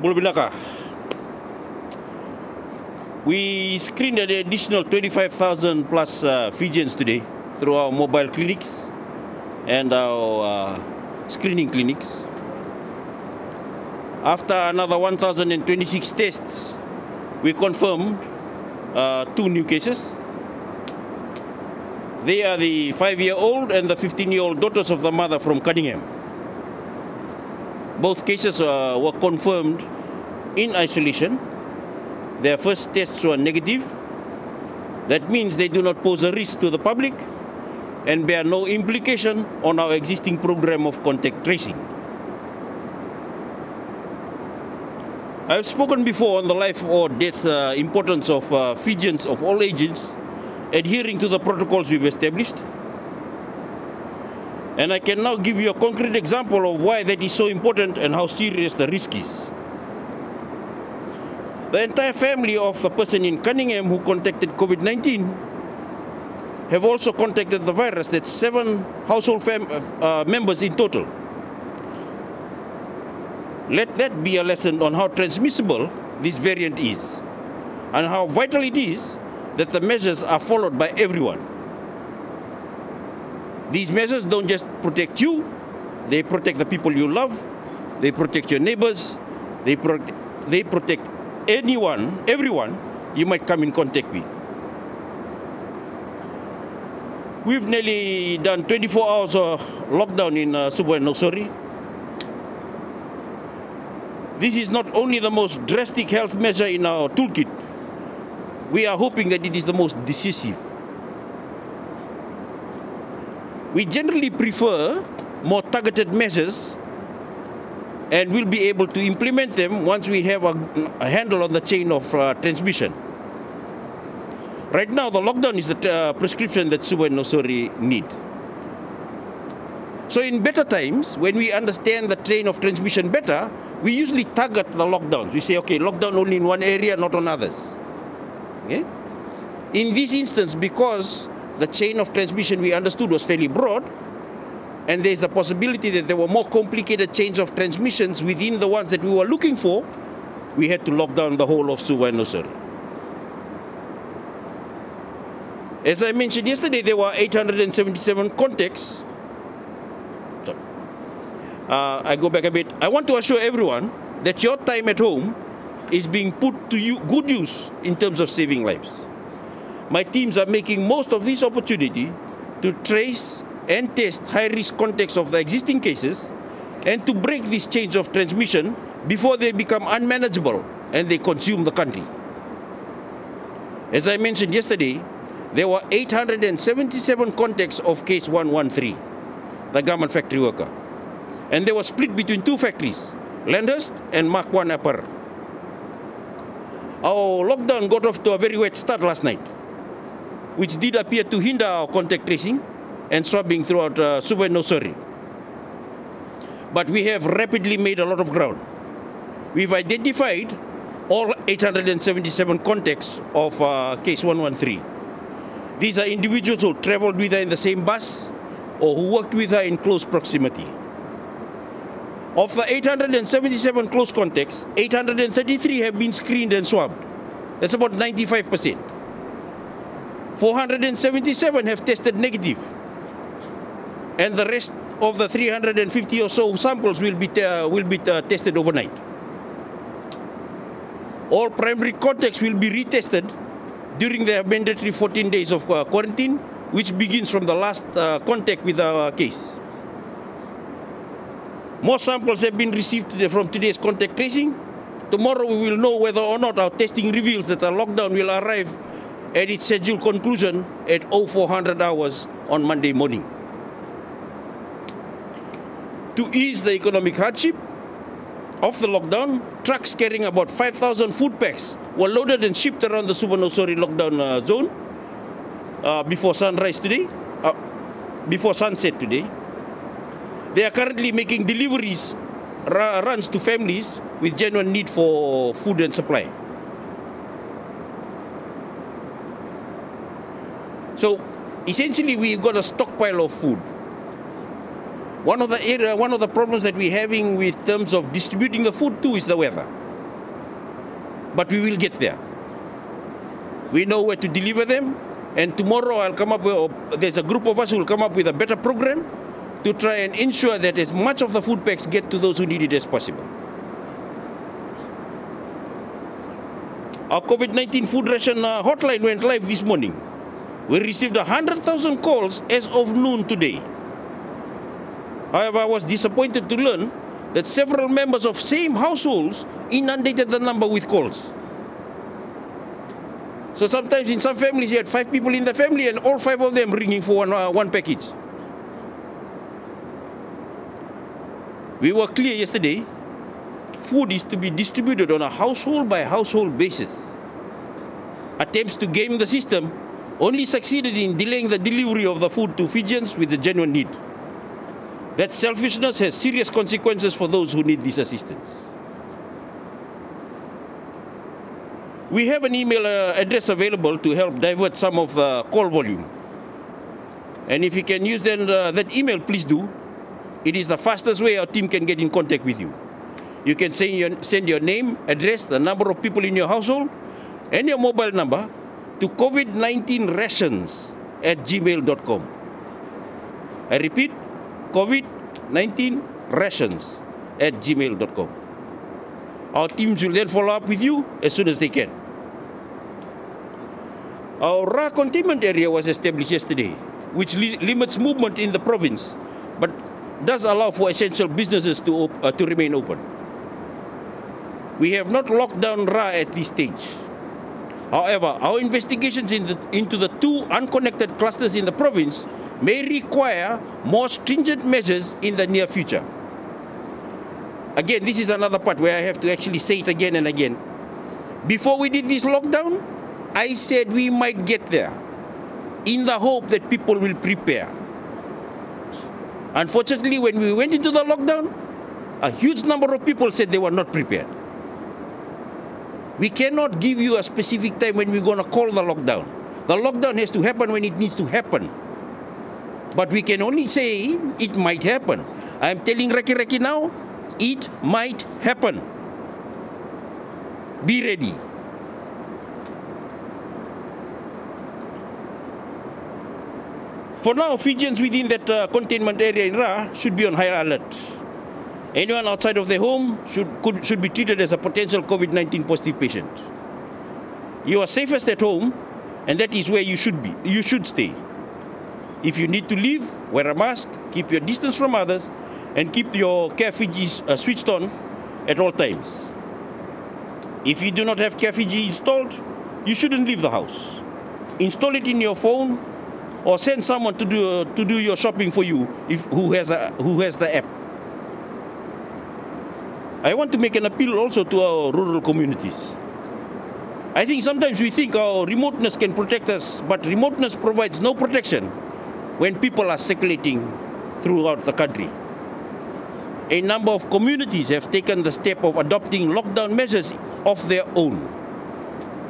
Bulbinaka. We screened an additional 25,000 plus Fijians today through our mobile clinics and our screening clinics. After another 1,026 tests, we confirmed 2 new cases. They are the 5-year-old and the 15-year-old daughters of the mother from Cunningham. Both cases were confirmed in isolation. Their first tests were negative. That means they do not pose a risk to the public and bear no implication on our existing program of contact tracing. I have spoken before on the life or death importance of Fijians of all ages adhering to the protocols we've established. And I can now give you a concrete example of why that is so important and how serious the risk is. The entire family of the person in Cunningham who contacted COVID-19 have also contacted the virus. That's 7 household members in total. Let that be a lesson on how transmissible this variant is and how vital it is that the measures are followed by everyone. These measures don't just protect you, they protect the people you love, they protect your neighbors, they protect everyone you might come in contact with. We've nearly done 24 hours of lockdown in Subwa and Nosori. This is not only the most drastic health measure in our toolkit, we are hoping that it is the most decisive. We generally prefer more targeted measures and will be able to implement them once we have a handle on the chain of transmission. Right now, the lockdown is the prescription that Subwa and Nosori need. So in better times, when we understand the chain of transmission better, we usually target the lockdowns. We say, okay, lockdown only in one area, not on others. Okay? In this instance, because the chain of transmission we understood was fairly broad, and there's a possibility that there were more complicated chains of transmissions within the ones that we were looking for, we had to lock down the whole of Subwa and Nosori. As I mentioned yesterday, there were 877 contacts. I go back a bit. I want to assure everyone that your time at home is being put to good use in terms of saving lives. My teams are making most of this opportunity to trace and test high-risk contacts of the existing cases and to break this chains of transmission before they become unmanageable and they consume the country. As I mentioned yesterday, there were 877 contacts of case 113, the garment factory worker. And they were split between 2 factories, Landhurst and Mark 1 Apparel. Our lockdown got off to a very wet start last night, which did appear to hinder our contact tracing and swabbing throughout Subwa and Nosori. But we have rapidly made a lot of ground. We've identified all 877 contacts of case 113. These are individuals who traveled with her in the same bus or who worked with her in close proximity. Of the 877 close contacts, 833 have been screened and swabbed. That's about 95%. 477 have tested negative. And the rest of the 350 or so samples will be tested overnight. All primary contacts will be retested during the mandatory 14 days of quarantine, which begins from the last contact with our case. More samples have been received from today's contact tracing. Tomorrow we will know whether or not our testing reveals that the lockdown will arrive at its scheduled conclusion at 0400 hours on Monday morning. To ease the economic hardship of the lockdown, trucks carrying about 5,000 food packs were loaded and shipped around the Subwa and Nosori lockdown zone before sunrise today, before sunset today. They are currently making deliveries, runs to families with genuine need for food and supply. So essentially we've got a stockpile of food. One of the problems that we're having with terms of distributing the food too is the weather. but we will get there. We know where to deliver them, and tomorrow I'll come up with, there's a group of us who will come up with a better program to try and ensure that as much of the food packs get to those who need it as possible. Our COVID-19 food ration hotline went live this morning. We received 100,000 calls as of noon today. However, I was disappointed to learn that several members of same households inundated the number with calls. So sometimes in some families you had 5 people in the family and all 5 of them ringing for one package. We were clear yesterday, food is to be distributed on a household by household basis. Attempts to game the system only succeeded in delaying the delivery of the food to Fijians with a genuine need. That selfishness has serious consequences for those who need this assistance. We have an email address available to help divert some of the call volume. And if you can use then that email, please do. It is the fastest way our team can get in contact with you. You can send your name, address, the number of people in your household, and your mobile number to covid19rations@gmail.com. I repeat, covid19rations@gmail.com. Our teams will then follow up with you as soon as they can. Our Ra containment area was established yesterday, which limits movement in the province, but does allow for essential businesses to remain open. We have not locked down Ra at this stage. However, our investigations into the 2 unconnected clusters in the province may require more stringent measures in the near future. Again, this is another part where I have to actually say it again and again. Before we did this lockdown, I said we might get there in the hope that people will prepare. Unfortunately, when we went into the lockdown, a huge number of people said they were not prepared. We cannot give you a specific time when we're going to call the lockdown. The lockdown has to happen when it needs to happen. But we can only say it might happen. I'm telling Reki now, it might happen. Be ready. For now, Fijians within that containment area in Ra should be on high alert. Anyone outside of their home should be treated as a potential COVID-19 positive patient. You are safest at home, and that is where you should be. You should stay. If you need to leave, wear a mask, keep your distance from others, and keep your Care Fiji switched on at all times. If you do not have Care Fiji installed, you shouldn't leave the house. Install it in your phone, or send someone to do your shopping for you who has the app. I want to make an appeal also to our rural communities. I think sometimes we think our remoteness can protect us, but remoteness provides no protection when people are circulating throughout the country. A number of communities have taken the step of adopting lockdown measures of their own.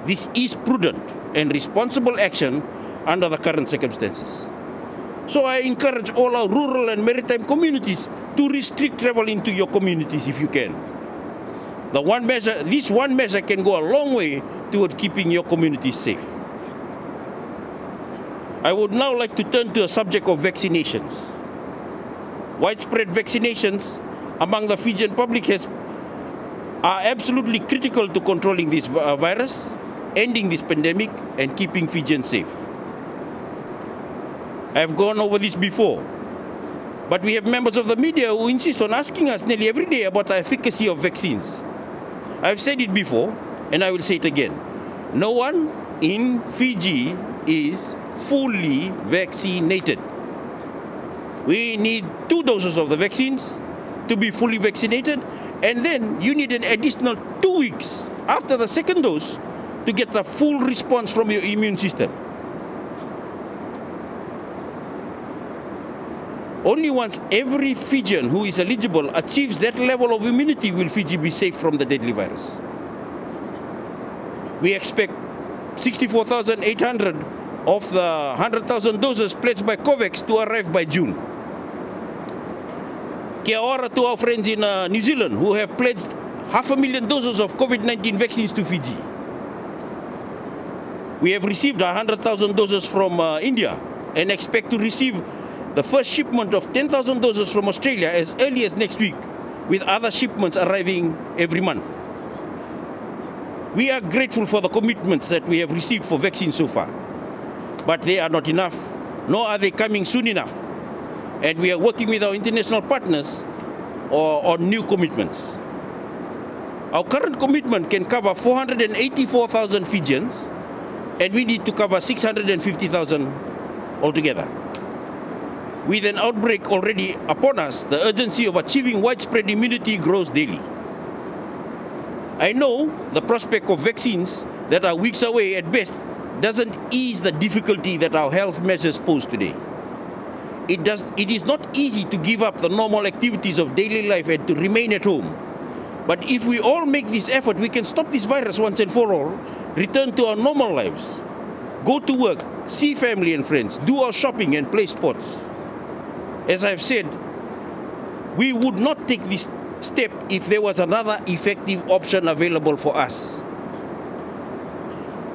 This is prudent and responsible action under the current circumstances. So I encourage all our rural and maritime communities to restrict travel into your communities if you can. This one measure can go a long way toward keeping your communities safe. I would now like to turn to the subject of vaccinations. Widespread vaccinations among the Fijian public are absolutely critical to controlling this virus, ending this pandemic, and keeping Fijians safe. I have gone over this before, but we have members of the media who insist on asking us nearly every day about the efficacy of vaccines. I've said it before, and I will say it again. No one in Fiji is fully vaccinated. We need 2 doses of the vaccines to be fully vaccinated, and then you need an additional 2 weeks after the second dose to get the full response from your immune system. Only once every Fijian who is eligible achieves that level of immunity will Fiji be safe from the deadly virus. We expect 64,800 of the 100,000 doses pledged by COVAX to arrive by June. Kia ora to our friends in New Zealand who have pledged 500,000 doses of COVID-19 vaccines to Fiji. We have received 100,000 doses from India and expect to receive the first shipment of 10,000 doses from Australia as early as next week, with other shipments arriving every month. We are grateful for the commitments that we have received for vaccines so far, but they are not enough, nor are they coming soon enough. And we are working with our international partners on new commitments. Our current commitment can cover 484,000 Fijians, and we need to cover 650,000 altogether. With an outbreak already upon us, the urgency of achieving widespread immunity grows daily. I know the prospect of vaccines that are weeks away at best doesn't ease the difficulty that our health measures pose today. It is not easy to give up the normal activities of daily life and to remain at home. But if we all make this effort, we can stop this virus once and for all, return to our normal lives, go to work, see family and friends, do our shopping and play sports. As I've said, we would not take this step if there was another effective option available for us.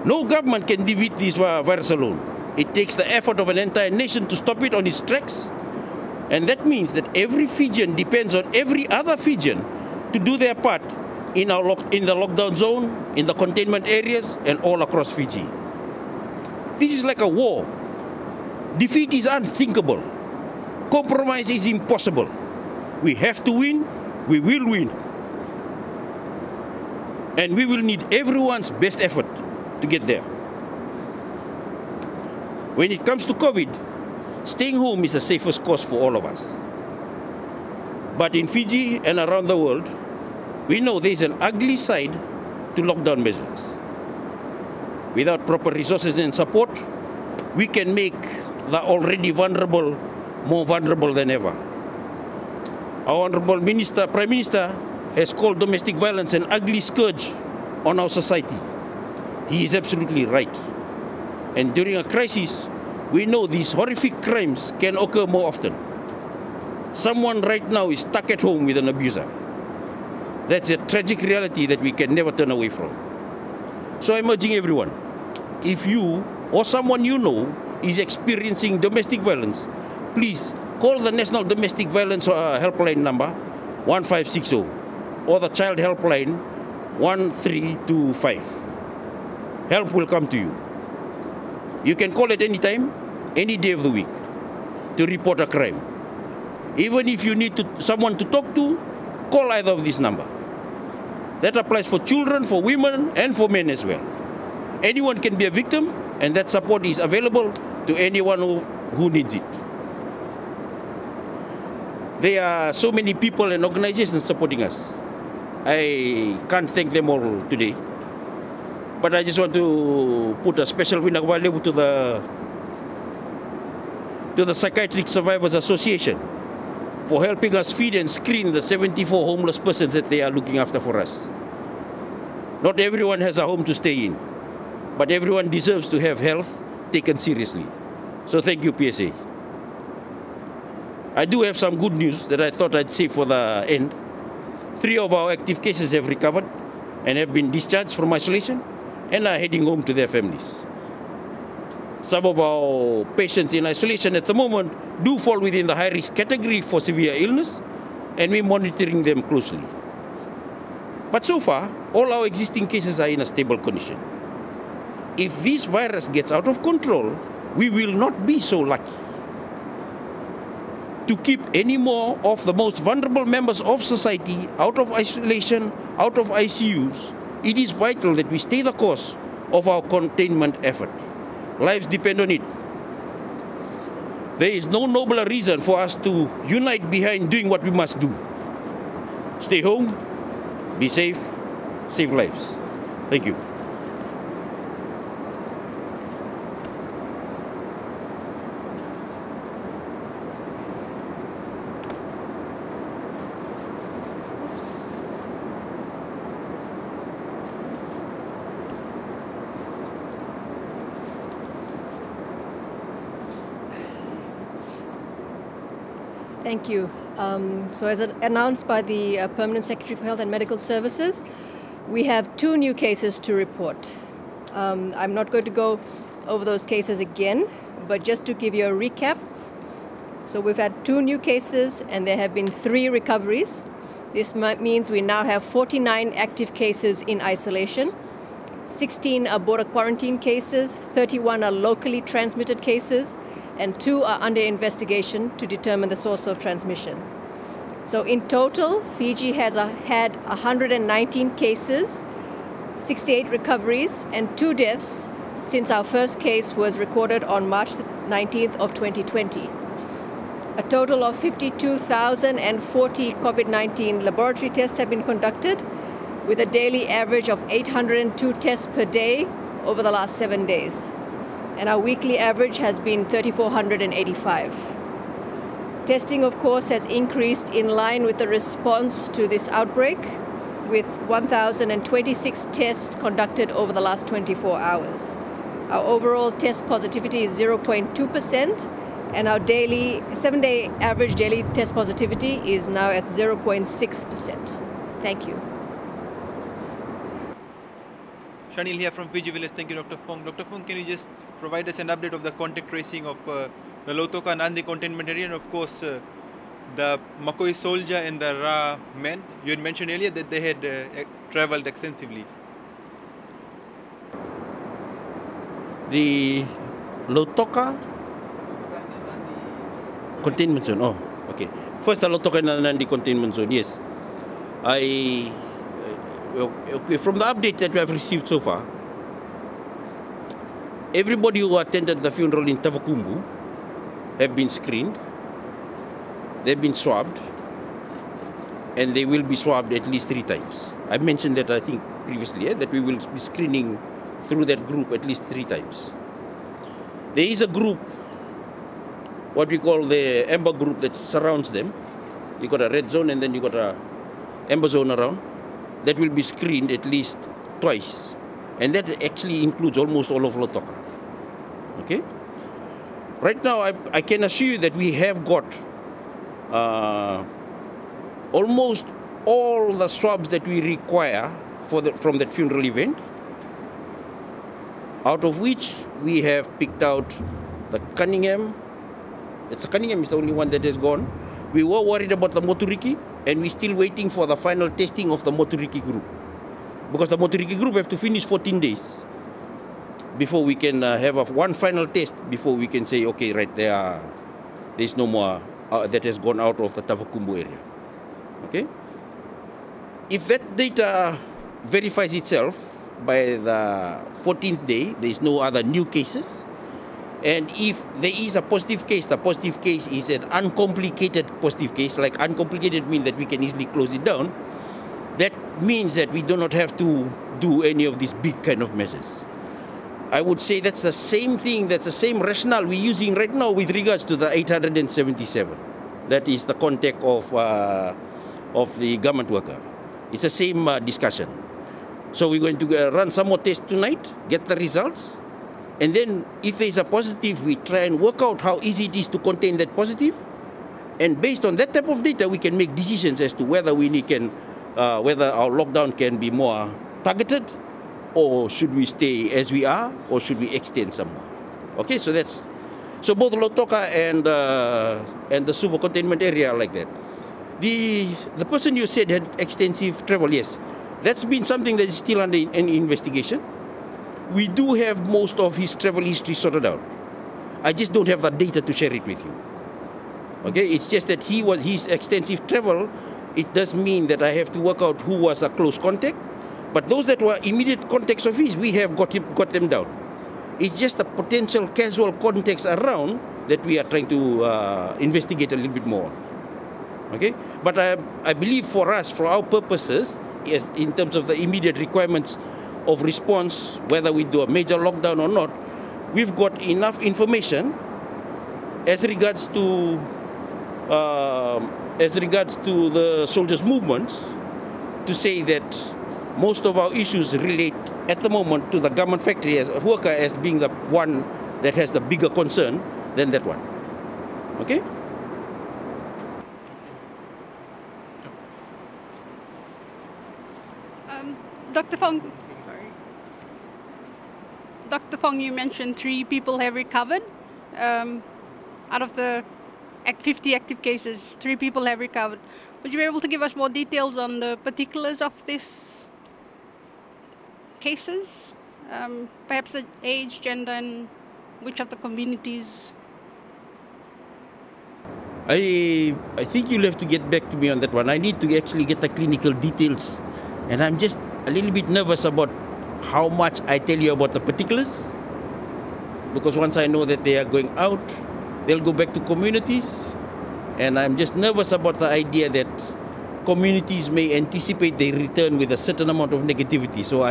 No government can defeat this virus alone. It takes the effort of an entire nation to stop it on its tracks, and that means that every Fijian depends on every other Fijian to do their part in the lockdown zone, in the containment areas, and all across Fiji. This is like a war. Defeat is unthinkable. Compromise is impossible. We have to win, we will win. And we will need everyone's best effort to get there. When it comes to COVID, staying home is the safest course for all of us. But in Fiji and around the world, we know there is an ugly side to lockdown measures. Without proper resources and support, we can make the already vulnerable more vulnerable than ever. Our Honourable Prime Minister has called domestic violence an ugly scourge on our society. He is absolutely right. And during a crisis, we know these horrific crimes can occur more often. Someone right now is stuck at home with an abuser. That's a tragic reality that we can never turn away from. So I'm urging everyone, if you or someone you know is experiencing domestic violence, please call the National Domestic Violence Helpline number 1560 or the Child Helpline 1325. Help will come to you. You can call at any time, any day of the week, to report a crime. Even if you need someone to talk to, call either of this number. That applies for children, for women, and for men as well. Anyone can be a victim, and that support is available to anyone who needs it. There are so many people and organizations supporting us. I can't thank them all today. But I just want to put a special winagwalevu to the Psychiatric Survivors Association for helping us feed and screen the 74 homeless persons that they are looking after for us. Not everyone has a home to stay in, but everyone deserves to have health taken seriously. So thank you, PSA. I do have some good news that I thought I'd save for the end. 3 of our active cases have recovered and have been discharged from isolation and are heading home to their families. Some of our patients in isolation at the moment do fall within the high-risk category for severe illness, and we're monitoring them closely. But so far, all our existing cases are in a stable condition. If this virus gets out of control, we will not be so lucky to keep any more of the most vulnerable members of society out of isolation, out of ICUs. It is vital that we stay the course of our containment effort. Lives depend on it. There is no nobler reason for us to unite behind doing what we must do. Stay home, be safe, save lives. Thank you. Thank you. So as announced by the Permanent Secretary for Health and Medical Services, we have 2 new cases to report. I'm not going to go over those cases again, but just to give you a recap. So we've had 2 new cases and there have been 3 recoveries. This means we now have 49 active cases in isolation. 16 are border quarantine cases, 31 are locally transmitted cases, and 2 are under investigation to determine the source of transmission. So in total, Fiji has had 119 cases, 68 recoveries, and 2 deaths since our first case was recorded on March 19th of 2020. A total of 52,040 COVID-19 laboratory tests have been conducted, with a daily average of 802 tests per day over the last 7 days. And our weekly average has been 3,485. Testing, of course, has increased in line with the response to this outbreak, with 1,026 tests conducted over the last 24 hours. Our overall test positivity is 0.2%, and our daily 7-day average daily test positivity is now at 0.6%. Thank you. Shanil here from Fiji Village. Thank you, Dr. Fong. Dr. Fong, can you just provide us an update of the contact tracing of the Lautoka and Andi containment area, and of course the Makoi soldier and the Ra men? You had mentioned earlier that they had travelled extensively. The Lautoka containment zone. Oh, okay. First, the Lautoka and Andi containment zone. Yes, okay, from the update that we have received so far, everybody who attended the funeral in Tavakumbu have been screened, they've been swabbed, and they will be swabbed at least 3 times. I mentioned that, I think, previously, that we will be screening through that group at least 3 times. There is a group, what we call the amber group, that surrounds them. You got a red zone and then you got a amber zone around. That will be screened at least twice. And that actually includes almost all of Lautoka. Okay? Right now, I can assure you that we have got almost all the swabs that we require from that funeral event, out of which we have picked out the Cunningham. Cunningham is the only one that has gone. We were worried about the Moturiki, and we're still waiting for the final testing of the Moturiki group. Because the Moturiki group have to finish 14 days before we can have one final test, before we can say, okay, right, there's no more that has gone out of the Tavakumbu area. Okay? If that data verifies itself by the 14th day, there is no other new cases. And if there is a positive case, the positive case is an uncomplicated positive case. Like uncomplicated means that we can easily close it down. That means that we do not have to do any of these big kind of measures. I would say that's the same thing, that's the same rationale we're using right now with regards to the 877. That is the contact of the government worker. It's the same discussion. So we're going to run some more tests tonight, get the results. And then if there is a positive, we try and work out how easy it is to contain that positive. And based on that type of data, we can make decisions as to whether whether our lockdown can be more targeted, or should we stay as we are, or should we extend some more. Okay, so both Lautoka and the super containment area are like that. The person you said had extensive travel, yes. That's been something that is still under an investigation. We do have most of his travel history sorted out. I just don't have the data to share it with you. Okay, it's just that his extensive travel, it does mean that I have to work out who was a close contact. But those that were immediate contacts of his, we have got them down. It's just the potential casual contacts around that we are trying to investigate a little bit more. Okay, but I believe for us, for our purposes, yes, in terms of the immediate requirements of response, whether we do a major lockdown or not, we've got enough information as regards to the soldiers' movements to say that most of our issues relate at the moment to the government factory as a worker as being the one that has the bigger concern than that one. Okay? Dr. Fong, sorry. Dr. Fong, you mentioned 3 people have recovered. Out of the 50 active cases, 3 people have recovered. Would you be able to give us more details on the particulars of these cases? Perhaps the age, gender, and which of the communities? I think you'll have to get back to me on that one. I need to actually get the clinical details, and I'm just a little bit nervous about how much I tell you about the particulars, because once I know that they are going out, they'll go back to communities, and I'm just nervous about the idea that communities may anticipate their return with a certain amount of negativity. So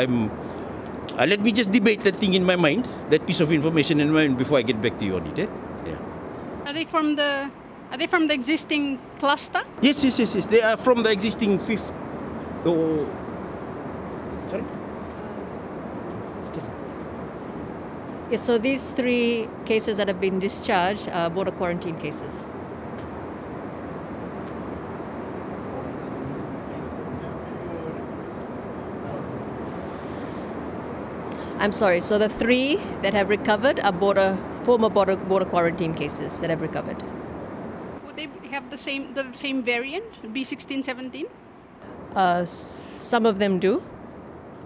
let me just debate that thing in my mind, that piece of information in my mind, before I get back to you on it. Yeah. Are they from the existing cluster? Yes. They are from the existing fifth. Oh, sorry. Yes, so these 3 cases that have been discharged are border quarantine cases. I'm sorry, so the 3 that have recovered are former border quarantine cases that have recovered. Would they have the same variant, B1617? Some of them do.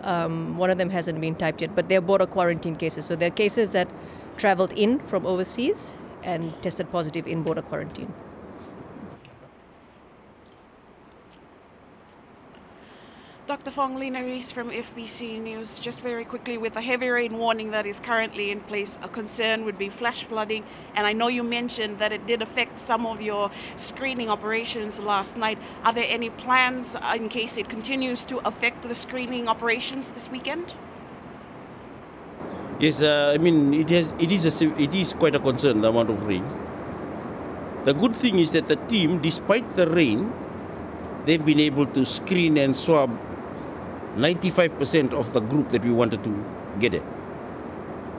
One of them hasn't been typed yet, but they're border quarantine cases. So they're cases that traveled in from overseas and tested positive in border quarantine. Dr. Fong, Lena Rees from FBC News. Just very quickly, with the heavy rain warning that is currently in place, a concern would be flash flooding. And I know you mentioned that it did affect some of your screening operations last night. Are there any plans in case it continues to affect the screening operations this weekend? Yes, I mean, it is quite a concern, the amount of rain. The good thing is that the team, despite the rain, they've been able to screen and swab 95% of the group that we wanted to get at.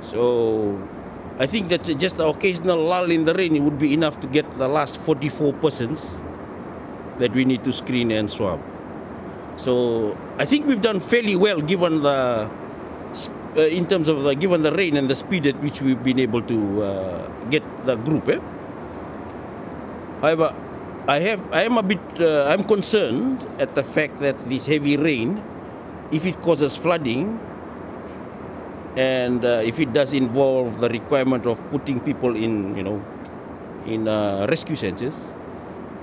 So I think that just the occasional lull in the rain would be enough to get the last 44 persons that we need to screen and swab. So I think we've done fairly well given the given the rain and the speed at which we've been able to get the group. However, I'm concerned at the fact that this heavy rain, if it causes flooding, and if it does involve the requirement of putting people in rescue centers,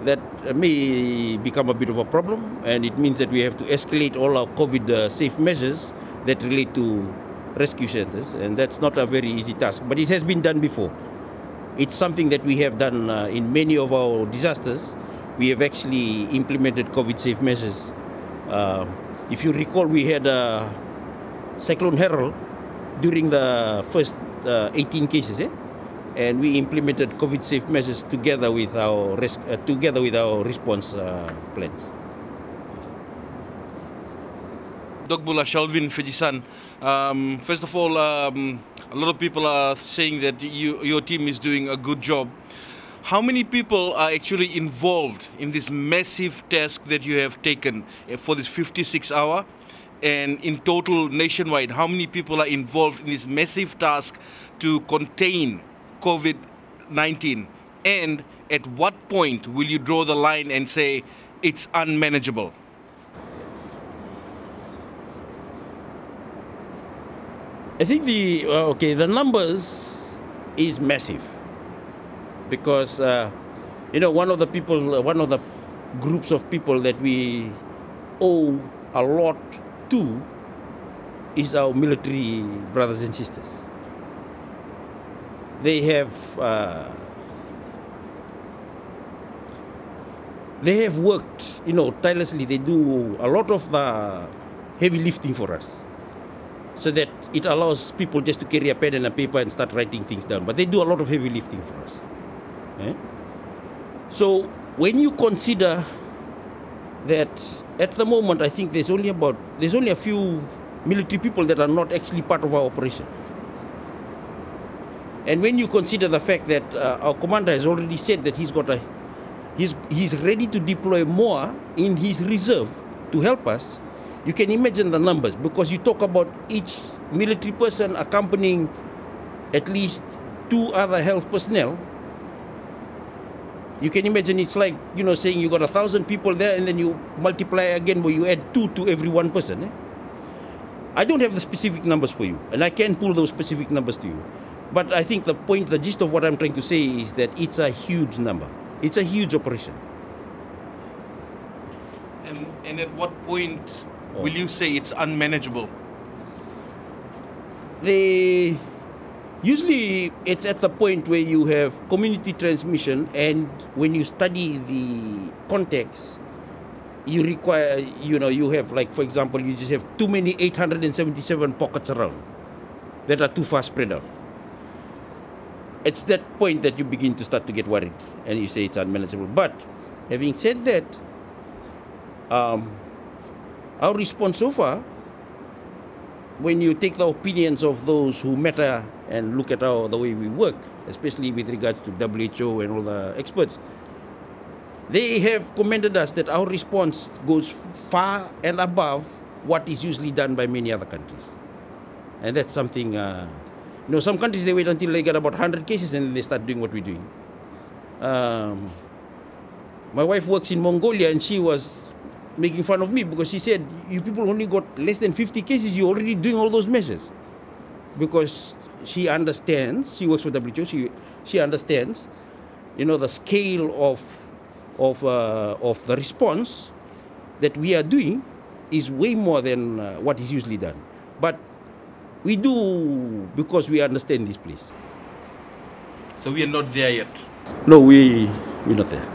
that may become a bit of a problem, and it means that we have to escalate all our COVID safe measures that relate to rescue centers, and that's not a very easy task, but it has been done before. It's something that we have done in many of our disasters. We have actually implemented COVID safe measures. If you recall, we had Cyclone Harold during the first 18 cases, and we implemented COVID safe measures together with our response plans. Dogbula Shalvin Fijisan. First of all, a lot of people are saying that your team is doing a good job. How many people are actually involved in this massive task that you have taken for this 56-hour? And in total, nationwide, how many people are involved in this massive task to contain COVID-19? And at what point will you draw the line and say it's unmanageable? I think the numbers is massive, because one of the groups of people that we owe a lot to is our military brothers and sisters. They have worked tirelessly. They do a lot of the heavy lifting for us, so that it allows people just to carry a pen and a paper and start writing things down. But they do a lot of heavy lifting for us. So when you consider that at the moment, I think there's only a few military people that are not actually part of our operation. And when you consider the fact that our commander has already said that he's ready to deploy more in his reserve to help us, You can imagine the numbers, because you talk about each military person accompanying at least 2 other health personnel. You can imagine it's like, you know, saying you got 1,000 people there and then you multiply again where you add 2 to every 1 person. I don't have the specific numbers for you, and I can pull those specific numbers to you. But I think the point, the gist of what I'm trying to say is that it's a huge number. It's a huge operation. And at what point will you say it's unmanageable? Usually it's at the point where you have community transmission, and when you study the context, you require, you know, you have, like, for example, you just have too many 877 pockets around that are too far spread out. It's that point that you begin to start to get worried and you say it's unmanageable. But having said that, our response so far, when you take the opinions of those who matter and look at the way we work, especially with regards to WHO and all the experts, they have commended us that our response goes far and above what is usually done by many other countries. And that's something, you know, some countries, they wait until they get about 100 cases and then they start doing what we're doing. My wife works in Mongolia, and she was making fun of me because she said, you people only got less than 50 cases, you're already doing all those measures. Because she understands, she works for WHO, she understands, you know, the scale of the response that we are doing is way more than what is usually done. But we do because we understand this place. So we are not there yet? No, we're not there.